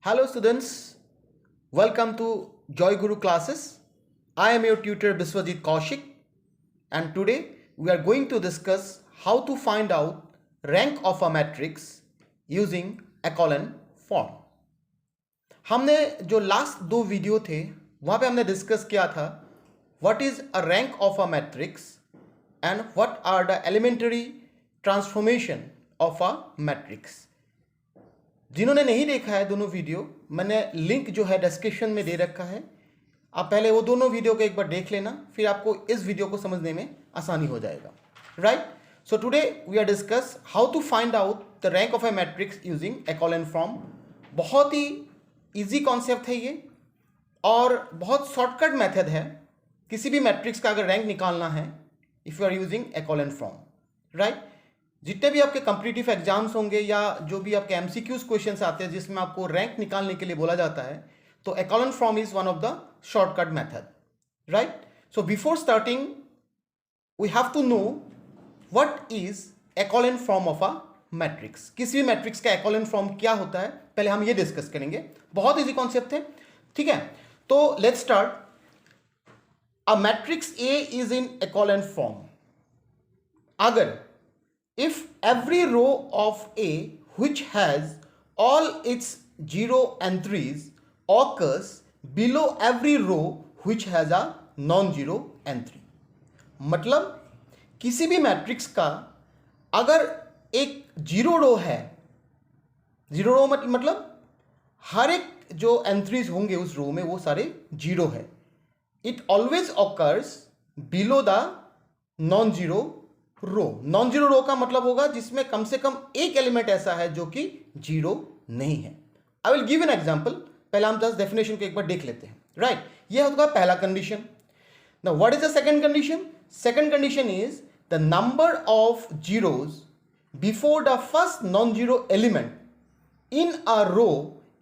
Hello students, welcome to Joy Guru classes. I am your tutor Biswajit Kaushik and today we are going to discuss how to find out rank of a matrix using echelon form. हमने जो last दो video थे वहाँ पे हमने discuss किया था what is a rank of a matrix and what are the elementary transformation of a matrix. जिन्होंने नहीं देखा है दोनों वीडियो, मैंने लिंक जो है डिस्क्रिप्शन में दे रखा है. आप पहले वो दोनों वीडियो को एक बार देख लेना, फिर आपको इस वीडियो को समझने में आसानी हो जाएगा. Right. So today we are discuss how to find out the rank of a matrix using echelon form. बहुत ही इजी कॉन्सेप्ट है ये और बहुत शॉर्टकट मेथड है. किसी भी मैट्रिक्स का अगर रैंक निकालना है if you are using echelon form. Right. जितने भी आपके कॉम्पिटिटिव एग्जाम्स होंगे या जो भी आपके एमसीक्यूज क्वेश्चंस आते हैं जिसमें आपको रैंक निकालने के लिए बोला जाता है, तो echelon form is one of the shortcut method. Right. So before starting we have to know what is echelon form of a matrix. किसी भी मैट्रिक्स का echelon फॉर्म क्या होता है पहले हम ये डिस्कस करेंगे. बहुत इजी कॉन्सेप्ट है. ठीक है, तो let's start. A matrix A is in echelon form. अगर if every row of A which has all its zero entries occurs below every row which has a non-zero entry. मतलब किसी भी matrix का अगर एक जीरो रो है, zero रो मतलब हर एक जो एंट्रीज होंगे उस रो में वो सारे जीरो है. It always occurs below the non zero row. Non zero row का मतलब होगा जिसमें कम से कम एक एलिमेंट ऐसा है जो कि जीरो नहीं है. I will give an example. पहले हम जस्ट डेफिनेशन को एक बार देख लेते हैं. राइट. ये होगा पहला condition. Now what is the second condition? Second condition is the number of zeros before the first non zero element in a row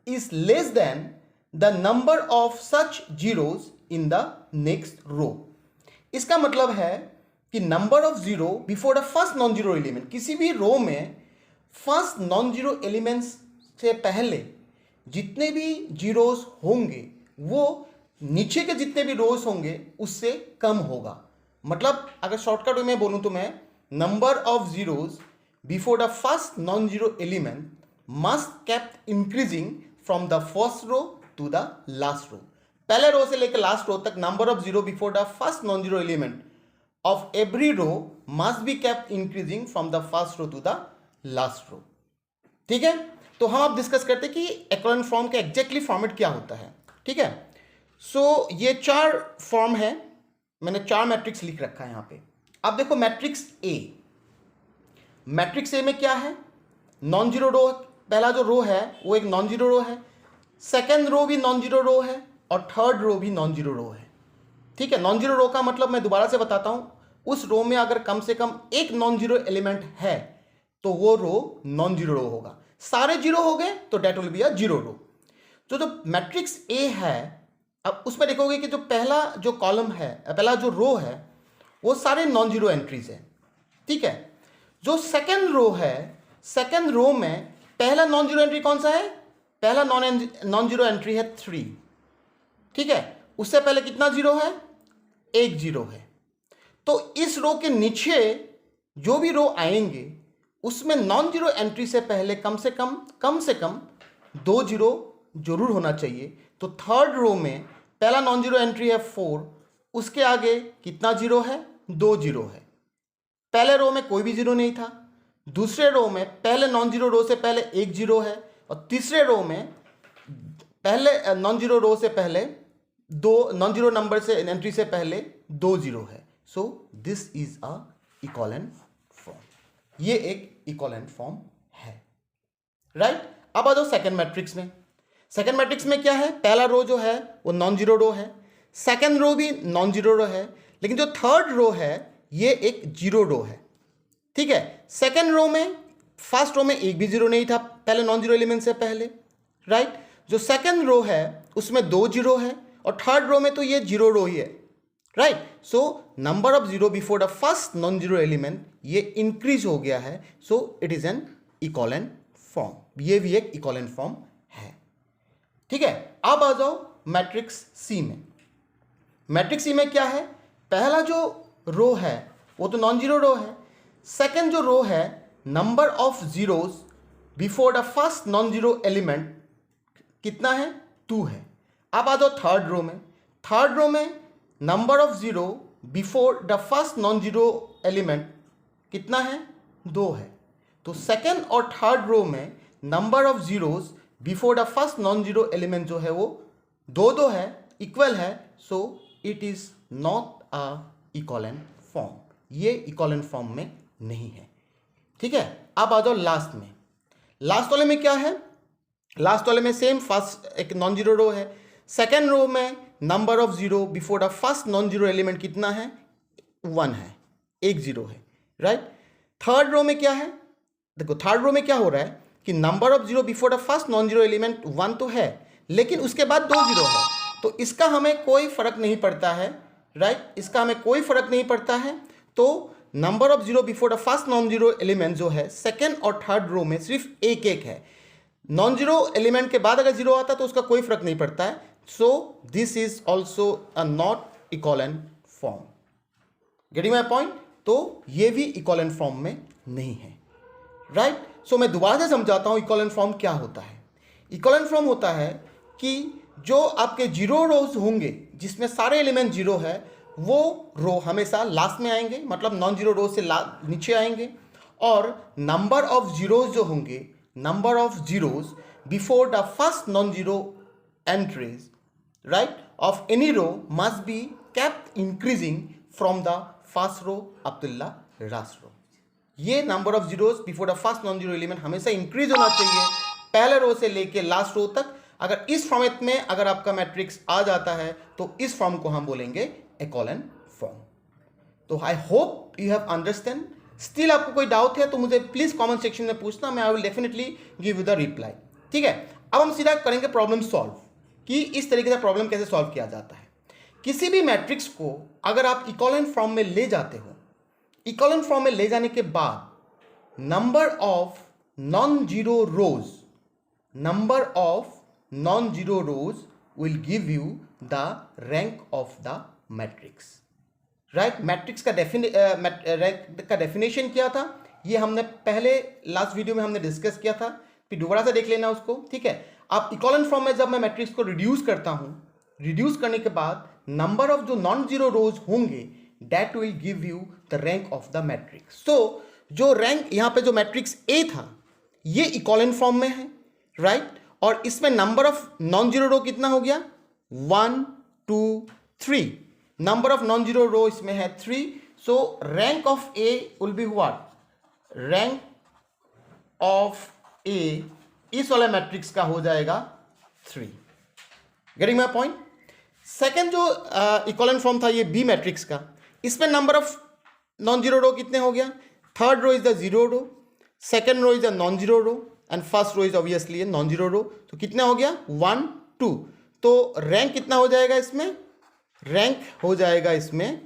is less than the number of such zeros in the next row. इसका मतलब है कि number of zero before the first non zero element, किसी भी रो में first non zero elements से पहले जितने भी जीरोस होंगे वो नीचे के जितने भी रोज होंगे उससे कम होगा. मतलब अगर शॉर्टकट में बोलूं तो मैं number of zeros before the first non zero element must kept increasing from the first row to the last row. पहले रो से लेकर लास्ट रो तक number of zero before the first non zero element of every row must be kept increasing from the first row to the last row. ठीक है, तो हम अब discuss करते हैं कि echelon फॉर्म का एग्जैक्टली फॉर्मेट क्या होता है. ठीक है, सो ये चार फॉर्म है. मैंने चार मैट्रिक्स लिख रखा है यहाँ पे. अब देखो मैट्रिक्स ए. मैट्रिक्स ए में क्या है? नॉन जीरो रो. पहला जो रो है वो एक नॉन जीरो रो है, सेकेंड रो भी नॉन जीरो रो है और थर्ड रो भी नॉन जीरो रो है. ठीक है, नॉन जीरो रो का मतलब मैं दोबारा से बताता हूं, उस रो में अगर कम से कम एक नॉन जीरो एलिमेंट है तो वो रो नॉन जीरो रो होगा. सारे जीरो हो गए तो that will be a zero row. तो जो मैट्रिक्स ए है, अब उसमें देखोगे कि जो पहला जो कॉलम है, पहला जो रो है वो सारे नॉन जीरो एंट्रीज है. ठीक है, जो सेकेंड रो है, सेकेंड रो में पहला नॉन जीरो एंट्री कौन सा है? पहला नॉन जीरो एंट्री है 3. ठीक है, उससे पहले कितना जीरो है? एक जीरो है. तो इस रो के नीचे जो भी रो आएंगे उसमें नॉन जीरो एंट्री से पहले कम से कम दो जीरो जरूर होना चाहिए. तो थर्ड रो में पहला नॉन जीरो एंट्री है 4, उसके आगे कितना जीरो है? 2 जीरो है. पहले रो में कोई भी जीरो नहीं था. दूसरे रो में पहले नॉन जीरो रो से पहले एक जीरो है और तीसरे रो में पहले नॉन जीरो रो से पहले दो नॉन जीरो नंबर से एंट्री से पहले 2 जीरो है. सो this is a echelon form. ये एक echelon फॉर्म है. राइट. अब आ जाओ सेकेंड मैट्रिक्स में. सेकेंड मैट्रिक्स में क्या है? पहला रो जो है वो नॉन जीरो रो है, सेकेंड रो भी नॉन जीरो रो है, लेकिन जो थर्ड रो है ये एक जीरो रो है. ठीक है, सेकेंड रो में फर्स्ट रो में एक भी जीरो नहीं था पहले नॉन जीरो एलिमेंट से पहले. राइट. जो सेकेंड रो है उसमें 2 जीरो है और थर्ड रो में तो ये जीरो रो ही है. Right. So number of zero before the first non zero element ये इंक्रीज हो गया है. सो it is an echelon form. ये भी एक echelon फॉर्म है. ठीक है, अब आ जाओ मैट्रिक्स सी में। मैट्रिक्स सी में क्या है, पहला जो रो है वो तो नॉन जीरो रो है, सेकंड जो रो है number of zeros before the first non zero element कितना है, 2 है। अब आ जाओ थर्ड रो में। थर्ड रो में number of zero before the first non zero element कितना है, 2 है। तो सेकंड और थर्ड रो में number of zeros before the first non zero element जो है वो 2 है, इक्वल है, सो it is not a equivalent form, ये इक्वलेंट फॉर्म में नहीं है। ठीक है, अब आ जाओ लास्ट में। लास्ट वाले में क्या है, लास्ट वाले में सेम फर्स्ट एक नॉन जीरो रो है, सेकेंड रो में number of zero before the first non zero element कितना है, 1 है, 1 जीरो है, राइट। थर्ड रो में क्या है, देखो थर्ड रो में क्या हो रहा है कि number of zero before the first non zero element 1 तो है, लेकिन उसके बाद 2 जीरो है, तो इसका हमें कोई फर्क नहीं पड़ता है, राइट, इसका हमें कोई फर्क नहीं पड़ता है। तो number of zero before the first non zero element जो है सेकेंड और थर्ड रो में सिर्फ एक एक है, नॉन जीरो एलिमेंट के बाद अगर जीरो आता तो उसका कोई फर्क नहीं पड़ता है। सो this is also a not equivalent form, getting my point. तो ये भी इक्वलेंट फॉर्म में नहीं है, राइट। सो मैं दोबारा से समझाता हूं इक्वलेंट फॉर्म क्या होता है। इक्वलेंट फॉर्म होता है कि जो आपके जीरो रोज होंगे जिसमें सारे एलिमेंट जीरो है, वो रो हमेशा लास्ट में आएंगे, मतलब नॉन जीरो रो से नीचे आएंगे, और नंबर ऑफ जीरोज जो होंगे, number of zeros before the first non zero entries, right, of any row must be kept increasing from the first row up to the last row. ये number of zeros before the first non zero element हमेशा increase होना चाहिए पहले row से लेके last row तक। अगर इस फॉर्मेट में अगर आपका मैट्रिक्स आ जाता है तो इस फॉर्म को हम बोलेंगे इक्वलेंट फॉर्म। तो I hope you have understand. Still आपको कोई डाउट है तो मुझे प्लीज कमेंट सेक्शन में पूछना, मैं I will definitely give you the reply. ठीक है, अब हम सीधा करेंगे प्रॉब्लम सॉल्व, कि इस तरीके से प्रॉब्लम कैसे सॉल्व किया जाता है। किसी भी मैट्रिक्स को अगर आप इक्वलेंट फॉर्म में ले जाते हो, इक्वलेंट फॉर्म में ले जाने के बाद number of non zero rose, number of non zero rows will give you the rank of the matrix, right. Matrix का रैंक का डेफिनेशन क्या था, ये हमने पहले लास्ट वीडियो में हमने डिस्कस किया था, फिर दोबारा से देख लेना उसको। ठीक है, आप इक्वलेंट फॉर्म में जब मैं मैट्रिक्स को रिड्यूस करता हूं, रिड्यूस करने के बाद नंबर ऑफ जो नॉन जीरो रोज होंगे that will give you the rank of the matrix. So जो रैंक यहां पे जो मैट्रिक्स A था ये इक्वलेंट फॉर्म में है, राइट, और इसमें number of non zero row कितना हो गया, 1 2 3, number of non zero row इसमें है 3। So rank of A will be what, rank of A इस वाले मैट्रिक्स का हो जाएगा 3। Getting my point. सेकेंड जो इक्वलेंट फॉर्म था ये बी मैट्रिक्स का, इसमें number of non zero row कितने हो गया, third row is the zero row, second row is the non zero row, and first row is obviously a non zero row. तो कितना हो गया, 1 2। तो रैंक कितना हो जाएगा इसमें, रैंक हो जाएगा इसमें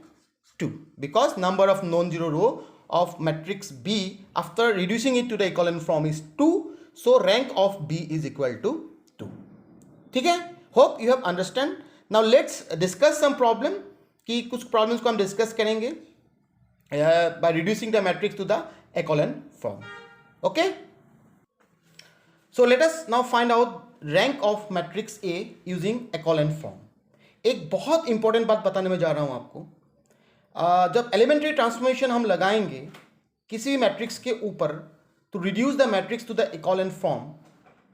2, because number of non zero row of matrix B after reducing it to the equivalent form is 2, so rank of B is equal to 2। ठीक है, hope you have understand. Now let's discuss some problem, कि कुछ problems को हम discuss करेंगे by reducing the matrix to the equivalent form. Okay, so let us now find out rank of matrix A using equivalent form. एक बहुत important बात बताने में जा रहा हूं आपको। जब एलिमेंट्री ट्रांसफॉर्मेशन हम लगाएंगे किसी भी मैट्रिक्स के ऊपर to reduce the matrix to the equivalent form,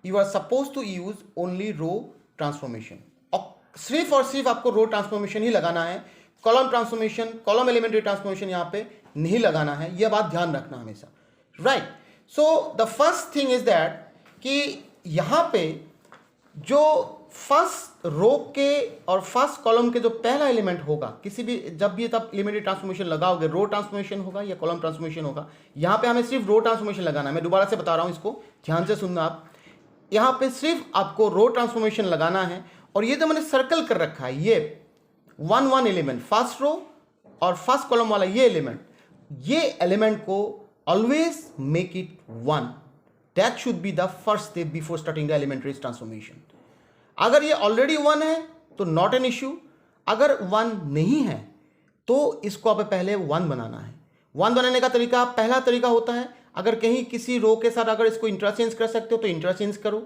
you are suppose to use only row transformation, और सिर्फ और सिर्फ आपको रो ट्रांसफॉर्मेशन ही लगाना है, column transformation, column elementary transformation यहाँ पे नहीं लगाना है, यह बात ध्यान रखना हमेशा, right. So the first thing is that कि यहाँ पे जो फर्स्ट रो के और फर्स्ट कॉलम के जो पहला एलिमेंट होगा, किसी भी जब भी तब एलिमेंट्री ट्रांसफॉर्मेशन लगाओगे, रो ट्रांसफॉर्मेशन होगा या कॉलम ट्रांसफॉर्मेशन होगा, यहाँ पे हमें सिर्फ रो ट्रांसफॉर्मेशन लगाना है। मैं दोबारा से बता रहा हूँ, इसको ध्यान से सुनना आप। यहाँ पे सिर्फ आपको रो ट्रांसफॉर्मेशन लगाना है, और ये जो मैंने सर्कल कर रखा है, ये 1 1 एलिमेंट, फर्स्ट रो और फर्स्ट कॉलम वाला ये एलिमेंट को always make it 1। That should be the first step before starting the elementary transformation. अगर ये ऑलरेडी 1 है तो नॉट एन इश्यू, अगर 1 नहीं है तो इसको आप पहले 1 बनाना है। 1 बनाने का तरीका, पहला तरीका होता है अगर कहीं किसी रो के साथ अगर इसको इंटरचेंज कर सकते हो तो इंटरचेंज करो,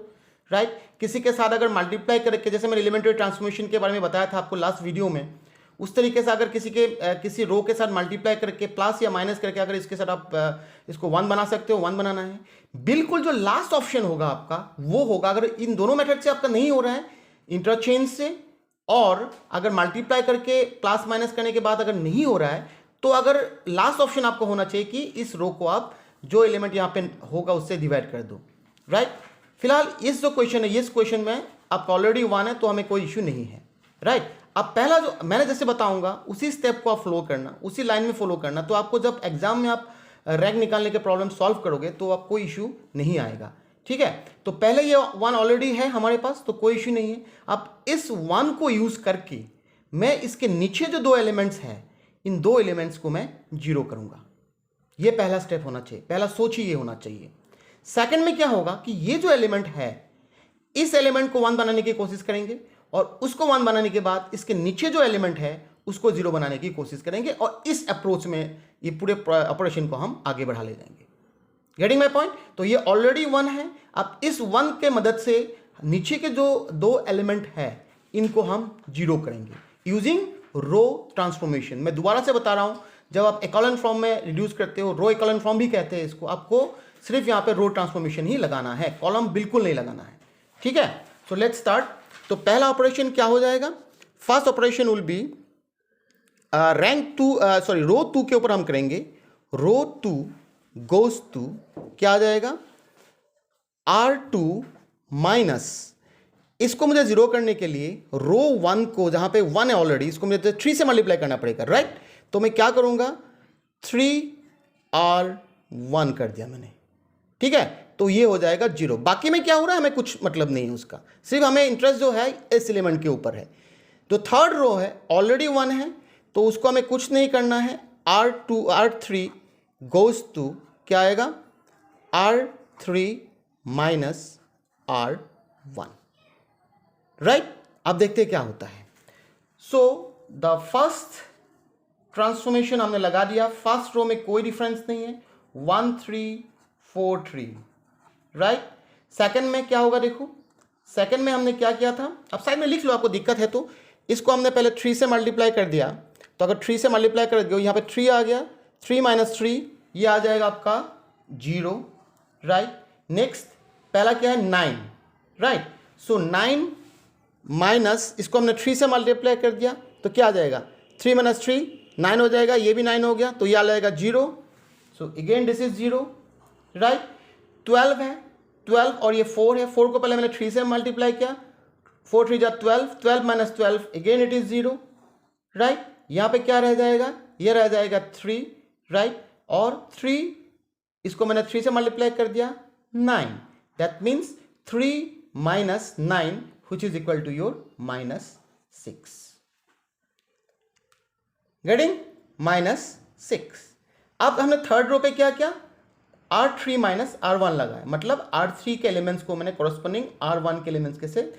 राइट। किसी के साथ अगर मल्टीप्लाई करके, जैसे मैंने एलिमेंट्री ट्रांसफॉर्मेशन के बारे में बताया था आपको लास्ट वीडियो में, उस तरीके से अगर किसी रो के साथ मल्टीप्लाई करके प्लस या माइनस करके अगर इसके साथ आप इसको 1 बना सकते हो, 1 बनाना है। बिल्कुल जो लास्ट ऑप्शन होगा आपका वो होगा, अगर इन दोनों मेथड से आपका नहीं हो रहा है, इंटरचेंज से, और अगर मल्टीप्लाई करके प्लस माइनस करने के बाद अगर नहीं हो रहा है, तो अगर लास्ट ऑप्शन आपको होना चाहिए कि इस रो को आप जो एलिमेंट यहाँ पे होगा उससे डिवाइड कर दो, राइट। फिलहाल इस जो क्वेश्चन है, इस क्वेश्चन में आपका ऑलरेडी 1 है तो हमें कोई इश्यू नहीं है, राइट। अब पहला जो मैंने जैसे बताऊंगा उसी स्टेप को आप फॉलो करना, उसी लाइन में फॉलो करना, तो आपको जब एग्जाम में आप रैंक निकालने के प्रॉब्लम सॉल्व करोगे तो आप कोई इश्यू नहीं आएगा, ठीक है। तो पहले ये 1 ऑलरेडी है हमारे पास तो कोई इश्यू नहीं है। अब इस 1 को यूज करके मैं इसके नीचे जो 2 एलिमेंट्स हैं, इन 2 एलिमेंट्स को मैं 0 करूंगा। ये पहला स्टेप होना चाहिए, पहला सोच ही ये होना चाहिए। सेकंड में क्या होगा कि ये जो एलिमेंट है, इस एलिमेंट को 1 बनाने की कोशिश करेंगे, और उसको 1 बनाने के बाद इसके नीचे जो एलिमेंट है उसको 0 बनाने की कोशिश करेंगे, और इस अप्रोच में ये पूरे ऑपरेशन को हम आगे बढ़ा ले जाएंगे। Getting my point? तो ये ऑलरेडी 1 है। अब इस 1 के मदद से नीचे के जो 2 एलिमेंट है इनको हम 0 करेंगे यूजिंग रो ट्रांसफॉर्मेशन। मैं दोबारा से बता रहा हूं, जब आप इकोलन फॉर्म में रिड्यूस करते हो, रो इकोलन फॉर्म भी कहते हैं इसको, आपको सिर्फ यहाँ पे रो ट्रांसफॉर्मेशन ही लगाना है, कॉलम बिल्कुल नहीं लगाना है, ठीक है। So let's start. तो पहला ऑपरेशन क्या हो जाएगा? फर्स्ट ऑपरेशन विल बी रो 2 के ऊपर हम करेंगे, रो 2 गोज टू क्या आ जाएगा, R2 माइनस, इसको मुझे 0 करने के लिए रो 1 को, जहां पे 1 है ऑलरेडी, इसको मुझे 3 से मल्टीप्लाई करना पड़ेगा, राइट। तो मैं क्या करूंगा, 3R1 कर दिया मैंने, ठीक है। तो ये हो जाएगा 0। बाकी में क्या हो रहा है हमें कुछ मतलब नहीं है उसका, सिर्फ हमें इंटरेस्ट जो है इस एलिमेंट के ऊपर है। जो थर्ड रो है ऑलरेडी 1 है तो उसको हमें कुछ नहीं करना है, R3 गोज टू क्या आएगा, R3 माइनस R1, राइट। अब देखते हैं क्या होता है। सो द फर्स्ट ट्रांसफॉर्मेशन हमने लगा दिया, फर्स्ट रो में कोई डिफरेंस नहीं है, 1 3 4 3, राइट। सेकंड में क्या होगा, देखो सेकंड में हमने क्या किया था, अब साइड में लिख लो आपको दिक्कत है तो। इसको हमने पहले 3 से मल्टीप्लाई कर दिया, तो अगर 3 से मल्टीप्लाई कर दिया यहाँ पे 3 आ गया, 3 माइनस 3 ये आ जाएगा आपका 0, राइट। नेक्स्ट पहला क्या है 9, राइट। सो 9 माइनस, इसको हमने 3 से मल्टीप्लाई कर दिया तो क्या आ जाएगा, 3 माइनस 3 9 हो जाएगा, ये भी 9 हो गया तो ये आ जाएगा 0। So again this is 0, right. 12 है, 12 और ये 4 है, 4 को पहले मैंने 3 से मल्टीप्लाई किया, 4 3 जा 12, 12 minus 12 again it is 0, right. यहाँ पे क्या रह जाएगा, ये रह जाएगा 3, राइट। और 3 इसको मैंने 3 से मल्टीप्लाई कर दिया 9, that means 3 minus 9 which is equal to your -6, getting -6। अब हमने थर्ड रो पे क्या किया, R3 माइनस R1 लगाया, मतलब R3 के एलिमेंट्स को मैंने कोरस्पोंडिंग R1 के एलिमेंट्स के से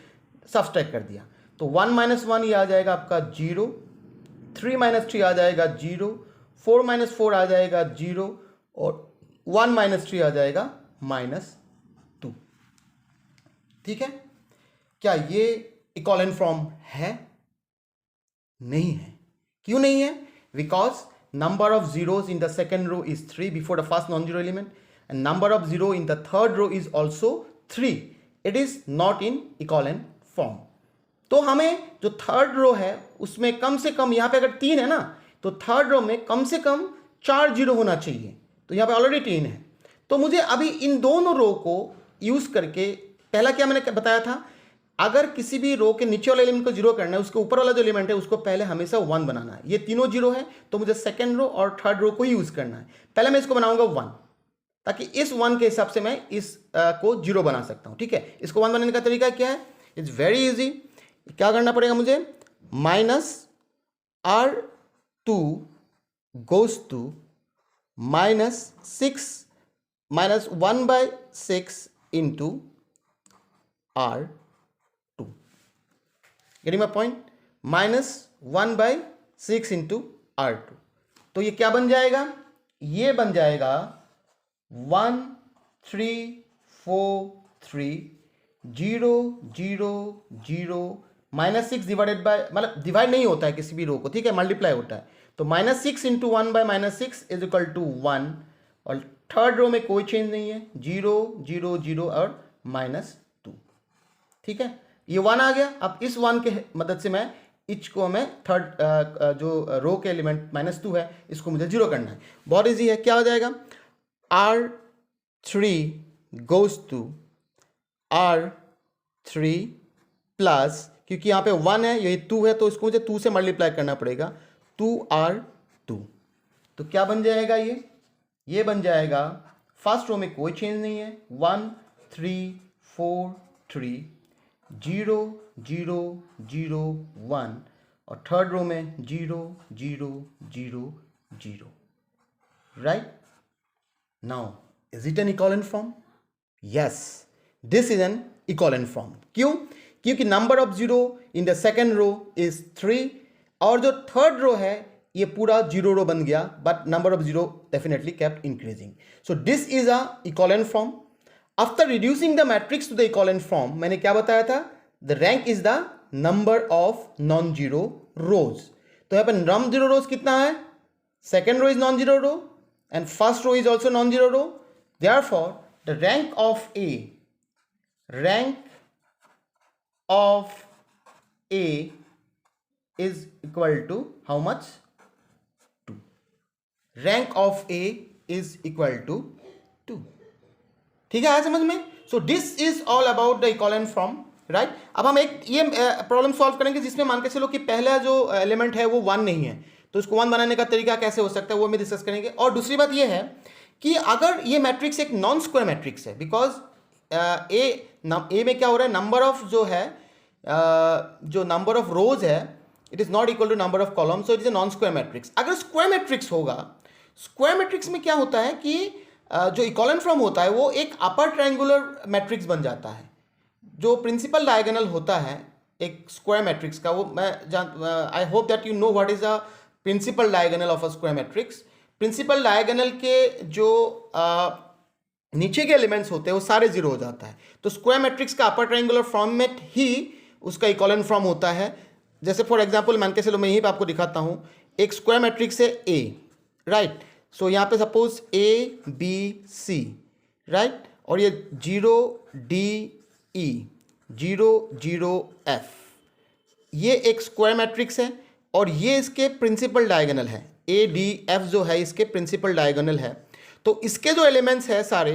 सब्सट्रैक्ट कर दिया, तो 1 माइनस 1 ये आ जाएगा आपका 0, 3 माइनस 3 आ जाएगा 0, 4 माइनस 4 आ जाएगा 0, और 1 माइनस 3 आ जाएगा -2, ठीक है। क्या ये इक्विवेलेंट फॉर्म है? नहीं है। क्यों नहीं है? Because number of zeros in the second row is 3 before the first non zero element, and number of zero in the third row is also 3, it is not in equivalent form. तो हमें जो third row है उसमें कम से कम, यहाँ पे अगर 3 है ना, तो थर्ड रो में कम से कम 4 जीरो होना चाहिए, तो यहाँ पे ऑलरेडी 3 है। तो मुझे अभी इन दोनों रो को यूज करके, पहला क्या मैंने बताया था, अगर किसी भी रो के नीचे वाले एलिमेंट को 0 करना है, उसके ऊपर वाला जो एलिमेंट है उसको पहले हमेशा 1 बनाना है। ये तीनों 0 है तो मुझे सेकंड रो और थर्ड रो को ही यूज करना है। पहले मैं इसको बनाऊंगा 1, ताकि इस 1 के हिसाब से मैं इस को 0 बना सकता हूं, ठीक है। इसको 1 बनाने का तरीका क्या है, इट्स वेरी इजी। क्या करना पड़ेगा मुझे, -R2 goes to -1/6 into R2, getting my point, -1/6 into R2। तो ये क्या बन जाएगा, ये बन जाएगा 1 3 4 3 0 0 0 -6 डिवाइडेड बाय, मतलब डिवाइड नहीं होता है किसी भी रो को, ठीक है, मल्टीप्लाई होता है। तो -6 इंटू 1/-6 इज इक्वल टू 1, और थर्ड रो में कोई चेंज नहीं है, 0 0 0 और -2, ठीक है, ये 1 आ गया। अब इस 1 के मदद से मैं इच को मैं थर्ड जो रो के एलिमेंट -2 है इसको मुझे 0 करना है। बहुत इजी है, क्या हो जाएगा, R3 goes to R3 plus, क्योंकि यहाँ पे 1 है, ये 2 है, तो इसको मुझे 2 से मल्टीप्लाई करना पड़ेगा, 2R2। तो क्या बन जाएगा, ये बन जाएगा, फर्स्ट रो में कोई चेंज नहीं है, 1 3 4 3 0 0 0 1, और थर्ड रो में 0 0 0 0, right. Now is it an equivalent form? Yes, this is an equivalent form. क्यों? क्योंकि number of zero in the second row is 3, और जो थर्ड रो है ये पूरा 0 रो बन गया, but number of zero definitely kept increasing. So this is a equivalent form. After reducing the matrix to the equivalent form, मैंने क्या बताया था, the rank is the number of non zero rows. तो यहाँ पर non zero rows कितना है, second row is non zero row and first row is also non zero row, therefore the rank of A is equal to how much? 2. Rank of A is equal to 2. ठीक है, आया समझ में? So this is all about the equivalent form, right? अब हम एक ये problem solve करेंगे जिसमें मान के चलो कि पहला जो एलिमेंट है वो 1 नहीं है, तो उसको 1 बनाने का तरीका कैसे हो सकता है वो हम डिस्कस करेंगे। और दूसरी बात ये है कि अगर ये मैट्रिक्स एक नॉन स्क्वायर मैट्रिक्स है, बिकॉज ए में क्या हो रहा है, नंबर ऑफ जो है जो नंबर ऑफ रोज है it is not equal to number of column, so it is a non square matrix. अगर स्क्वायर मैट्रिक्स होगा, स्क्वायर मैट्रिक्स में क्या होता है कि जो इक्विवेलेंट फॉर्म होता है वो एक अपर ट्रायंगुलर मैट्रिक्स बन जाता है। जो प्रिंसिपल डायगोनल होता है एक स्क्वायर मैट्रिक्स का, वो मैं I hope that you know what is the principal diagonal of a square matrix. Principal diagonal के जो नीचे के एलिमेंट्स होते हैं वो सारे जीरो हो जाता है। तो स्क्वायर मैट्रिक्स का अपर ट्रायंगुलर फॉर्मेट ही उसका इक्विवेलेंट फॉर्म होता है। जैसे फॉर एग्जांपल मान के चलो मैं यहीं पे आपको दिखाता हूँ, एक स्क्वायर मैट्रिक्स है ए, राइट। सो यहाँ पे suppose A B C, right, और ये 0 D E 0 0 F, ये एक स्क्वायर मैट्रिक्स है और ये इसके प्रिंसिपल डायगोनल है। ए डी एफ जो है इसके प्रिंसिपल डायगोनल है, तो इसके जो एलिमेंट्स है सारे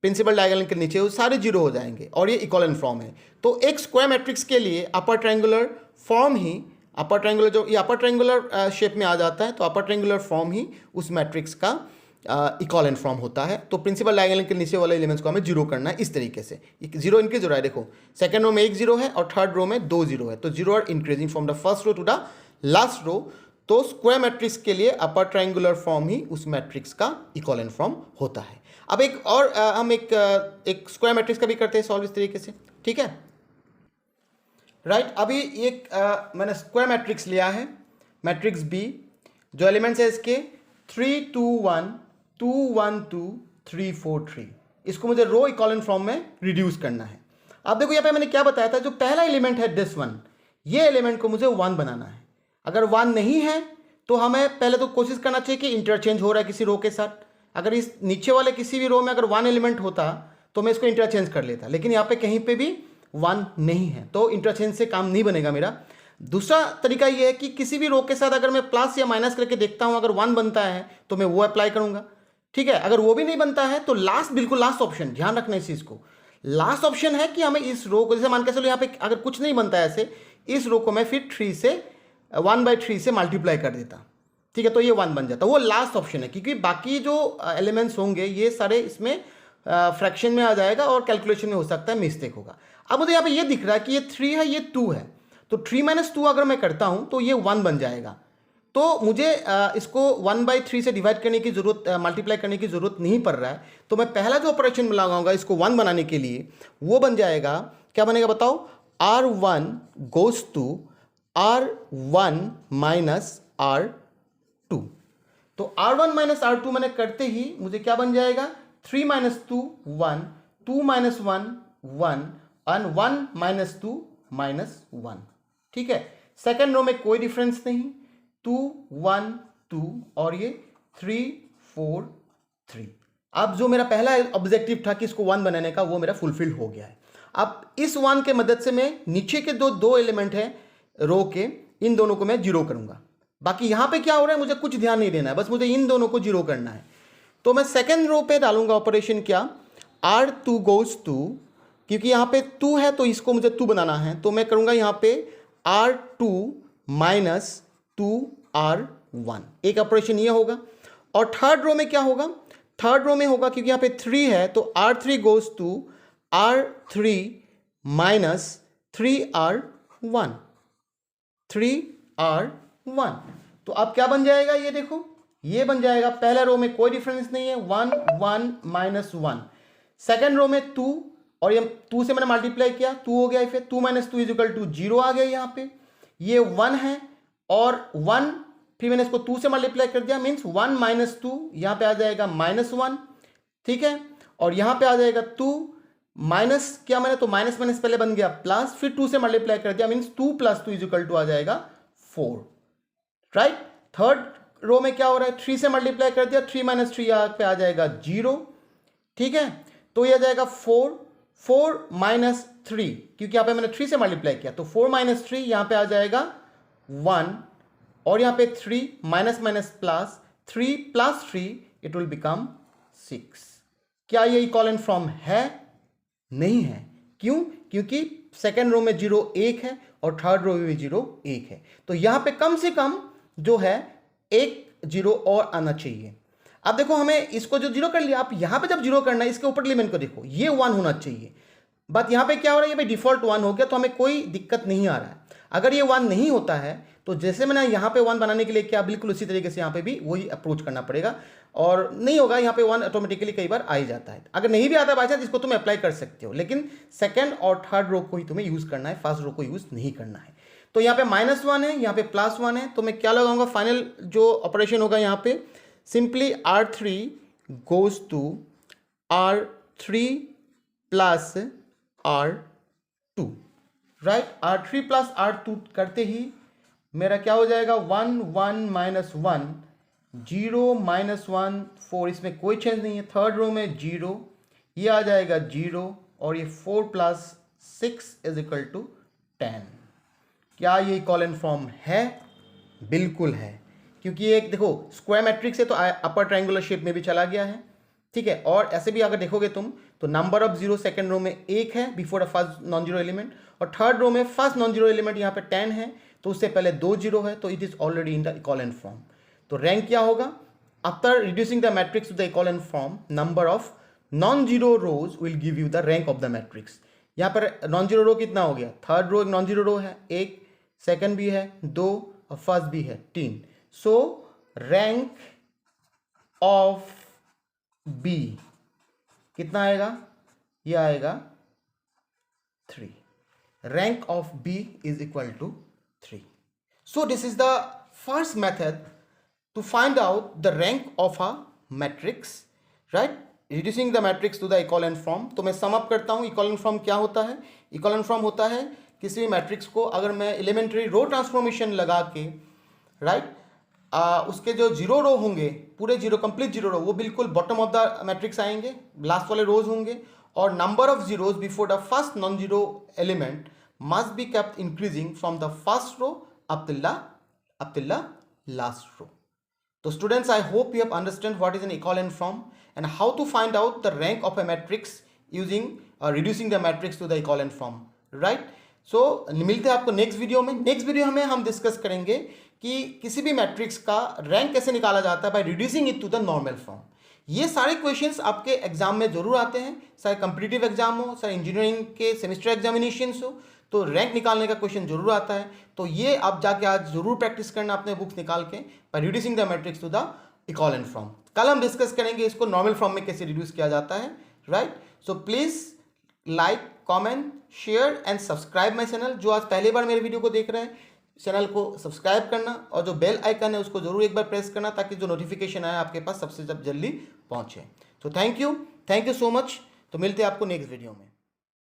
प्रिंसिपल डायगोनल के नीचे वो सारे जीरो हो जाएंगे और ये इक्विवेलेंट फॉर्म है। तो एक स्क्वायर मैट्रिक्स के लिए अपर ट्रायंगुलर फॉर्म ही, अपर ट्रायंगुलर जो ये अपर ट्रायंगुलर शेप में आ जाता है, तो अपर ट्रायंगुलर फॉर्म ही उस मैट्रिक्स का इक्विवेलेंट फॉर्म होता है। तो प्रिंसिपल डायगोनल के नीचे वाले एलिमेंट्स को हमें जीरो करना है इस तरीके से। जीरो इंक्रीज हो रहा है, देखो सेकंड रो में 1 0 है और थर्ड रो में 2 0 है, तो zero are increasing from the first row to the last row. तो स्क्वायर मैट्रिक्स के लिए अपर ट्रायंगुलर फॉर्म ही उस मैट्रिक्स का इक्विवेलेंट फॉर्म होता है। अब एक और हम एक स्क्वायर मैट्रिक्स का भी करते हैं सॉल्व इस तरीके से, ठीक है, राइट। अभी एक मैंने स्क्वायर मैट्रिक्स लिया है, मैट्रिक्स बी, जो एलिमेंट्स है इसके 3 2 1 2 1 2 3 4 3, इसको मुझे रो इक्विवेलेंट फॉर्म में रिड्यूस करना है। अब देखो यहाँ पे मैंने क्या बताया था, जो पहला एलिमेंट है दिस वन, ये एलिमेंट को मुझे 1 बनाना है। अगर 1 नहीं है तो हमें पहले तो कोशिश करना चाहिए कि इंटरचेंज हो रहा है किसी रो के साथ। अगर इस नीचे वाले किसी भी रो में अगर 1 एलिमेंट होता तो मैं इसको इंटरचेंज कर लेता, लेकिन यहाँ पे कहीं पे भी 1 नहीं है, तो इंटरचेंज से काम नहीं बनेगा मेरा। दूसरा तरीका ये है कि किसी भी रो के साथ अगर मैं प्लस या माइनस करके देखता हूँ, अगर 1 बनता है तो मैं वो अप्लाई करूँगा, ठीक है। अगर वो भी नहीं बनता है तो लास्ट, बिल्कुल लास्ट ऑप्शन, ध्यान रखना इस चीज़ को, लास्ट ऑप्शन है कि हमें इस रो को, जैसे मान के चलो यहाँ पे अगर कुछ नहीं बनता है ऐसे, इस रो को मैं फिर 1/3 से मल्टीप्लाई कर देता, ठीक है, तो ये 1 बन जाता। वो लास्ट ऑप्शन है, क्योंकि बाकी जो एलिमेंट्स होंगे ये सारे इसमें फ्रैक्शन में आ जाएगा और कैलकुलेशन में हो सकता है मिस्टेक होगा। अब मुझे यहाँ पे ये दिख रहा है कि ये 3 है, ये 2 है, तो 3 - 2 अगर मैं करता हूँ तो ये 1 बन जाएगा। तो मुझे इसको 1/3 से डिवाइड करने की ज़रूरत, मल्टीप्लाई करने की ज़रूरत नहीं पड़ रहा है। तो मैं पहला जो ऑपरेशन लगाऊंगा इसको 1 बनाने के लिए, वो बन जाएगा, क्या बनेगा बताओ, R1 goes to R1 minus R2। तो R1 माइनस R2 मैंने करते ही मुझे क्या बन जाएगा, 3 minus 2 1, 2 minus 1 1 and 1 minus 2 minus 1। ठीक है, सेकेंड रो में कोई डिफरेंस नहीं, 2 1 2 और ये 3 4 3। अब जो मेरा पहला ऑब्जेक्टिव था कि इसको 1 बनाने का, वो मेरा फुलफिल हो गया है। अब इस 1 के मदद से मैं नीचे के दो एलिमेंट हैं रो के, इन दोनों को मैं जीरो करूंगा। बाकी यहां पे क्या हो रहा है मुझे कुछ ध्यान नहीं देना है, बस मुझे इन दोनों को जीरो करना है। तो मैं सेकेंड रो पे डालूंगा ऑपरेशन क्या, R2 गोज टू, क्योंकि यहां पे 2 है तो इसको मुझे 2 बनाना है, तो मैं करूंगा यहां पे R2 माइनस 2R1, एक ऑपरेशन ये होगा। और थर्ड रो में क्या होगा, थर्ड रो में होगा क्योंकि यहां पे 3 है तो R3 goes to R3 minus 3R1, 3R1। तो अब क्या बन जाएगा, ये देखो ये बन जाएगा, पहले रो में कोई डिफरेंस नहीं है, 1 1 माइनस 1। सेकेंड रो में 2 और ये 2 से मैंने मल्टीप्लाई किया, 2 हो गया, फिर 2 माइनस 2 इज इक्वल टू 0 आ गया। यहाँ पे ये 1 है और 1, फिर मैंने इसको 2 से मल्टीप्लाई कर दिया, मीन्स 1 माइनस 2, यहाँ पे आ जाएगा माइनस 1। ठीक है, और यहाँ पे आ जाएगा 2 माइनस किया मैंने तो माइनस माइनस पहले बन गया प्लस, फिर 2 से मल्टीप्लाई कर दिया, means 2 plus 2 is equal to आ जाएगा 4। राइट, थर्ड रो में क्या हो रहा है, 3 से मल्टीप्लाई कर दिया, 3 माइनस 3 यहाँ पे आ जाएगा 0। ठीक है, तो ये आ जाएगा 4, 4 माइनस 3, क्योंकि यहाँ पे मैंने 3 से मल्टीप्लाई किया, तो 4 माइनस 3 यहाँ पे आ जाएगा 1, और यहाँ पे 3 minus minus plus, 3 plus 3 it will become 6। क्या ये इक्वल फॉर्म है? नहीं है। क्यों? क्योंकि सेकेंड रो में 0 1 है और थर्ड रो में भी 0 1 है, तो यहां पे कम से कम जो है एक 0 और आना चाहिए। अब देखो हमें इसको जो 0 कर लिया, आप यहां पे जब 0 करना है इसके ऊपर एलिमेंट को देखो, ये 1 होना चाहिए, बट यहां पे क्या हो रहा है, ये डिफॉल्ट 1 हो गया, तो हमें कोई दिक्कत नहीं आ रहा है। अगर ये 1 नहीं होता है तो जैसे मैंने यहाँ पे 1 बनाने के लिए क्या, बिल्कुल उसी तरीके से यहाँ पे भी वही अप्रोच करना पड़ेगा, और नहीं होगा यहाँ पे 1 ऑटोमेटिकली कई बार आ ही जाता है। अगर नहीं भी आता बाई चांस, इसको तुम अप्लाई कर सकते हो, लेकिन सेकंड और थर्ड रो को ही तुम्हें यूज करना है, फर्स्ट रो को यूज नहीं करना है। तो यहाँ पे -1 है, यहाँ पे +1 है, तो मैं क्या लगाऊंगा, फाइनल जो ऑपरेशन होगा यहाँ पे simply R3 goes to R3 plus R2। Right, R3 plus R2 करते ही मेरा क्या हो जाएगा, 1 1 माइनस 1 0 माइनस 1 4, इसमें कोई चेंज नहीं है। थर्ड रो में 0, ये आ जाएगा 0, और ये 4 प्लस 6 इज इक्वल टू 10। क्या ये इक्वल फॉर्म है? बिल्कुल है, क्योंकि एक देखो स्क्वायर मैट्रिक्स है तो अपर ट्रायंगुलर शेप में भी चला गया है। ठीक है, और ऐसे भी अगर देखोगे तुम तो नंबर ऑफ 0 सेकेंड रो में 1 है before the first non zero element, और थर्ड रो में फर्स्ट नॉन जीरो एलिमेंट यहाँ पे 10 है, तो उससे पहले 2 0 है, तो it is already in the equal form. तो रैंक क्या होगा, after reducing the matrix to the equal form, number of non zero rows will give you the rank of the matrix. यहाँ पर नॉन जीरो रो कितना हो गया, third रो एक non zero रो है 1, सेकेंड भी है 2 और फर्स्ट भी है 3। सो रैंक ऑफ बी कितना आएगा, ये आएगा 3। Rank of B is equal to 3। So this is the first method to find out the rank of a matrix, right, reducing the matrix to the equal form. तो मैं sum up करता हूं, equal form क्या होता है। Equal form होता है किसी भी मैट्रिक्स को अगर मैं एलिमेंट्री रो ट्रांसफॉर्मेशन लगा के, राइट, उसके जो 0 रो होंगे, पूरे 0 कंप्लीट 0 रो, वो बिल्कुल बॉटम ऑफ द मैट्रिक्स आएंगे, लास्ट वाले रोज होंगे, और number of zeros before the first non zero element must be kept increasing from the first row up till the last row. So students, I hope you have understand what is an echelon form and how to find out the rank of a matrix using reducing the matrix to the echelon form, right? So मिलते हैं आपको next video में. Next video में हम discuss करेंगे कि किसी भी मैट्रिक्स का रैंक कैसे निकाला जाता है by reducing it to the normal form. ये सारे क्वेश्चंस आपके एग्जाम में जरूर आते हैं, चाहे कॉम्पिटिटिव एग्जाम हो, चाहे इंजीनियरिंग के सेमेस्टर एग्जामिनेशंस हो, तो रैंक निकालने का क्वेश्चन जरूर आता है. तो ये आप जाके आज जरूर प्रैक्टिस करना अपने बुक्स निकाल के by reducing the matrix to the equivalent form. कल हम डिस्कस करेंगे इसको नॉर्मल फॉर्म में कैसे रिड्यूस किया जाता है, right? So please like, comment, share and subscribe my channel. जो आज पहली बार मेरे वीडियो को देख रहे हैं, चैनल को सब्सक्राइब करना और जो बेल आइकन है उसको जरूर एक बार प्रेस करना, ताकि जो नोटिफिकेशन आए आपके पास सबसे जल्दी पहुंचे। तो थैंक यू सो मच। तो मिलते हैं आपको नेक्स्ट वीडियो में।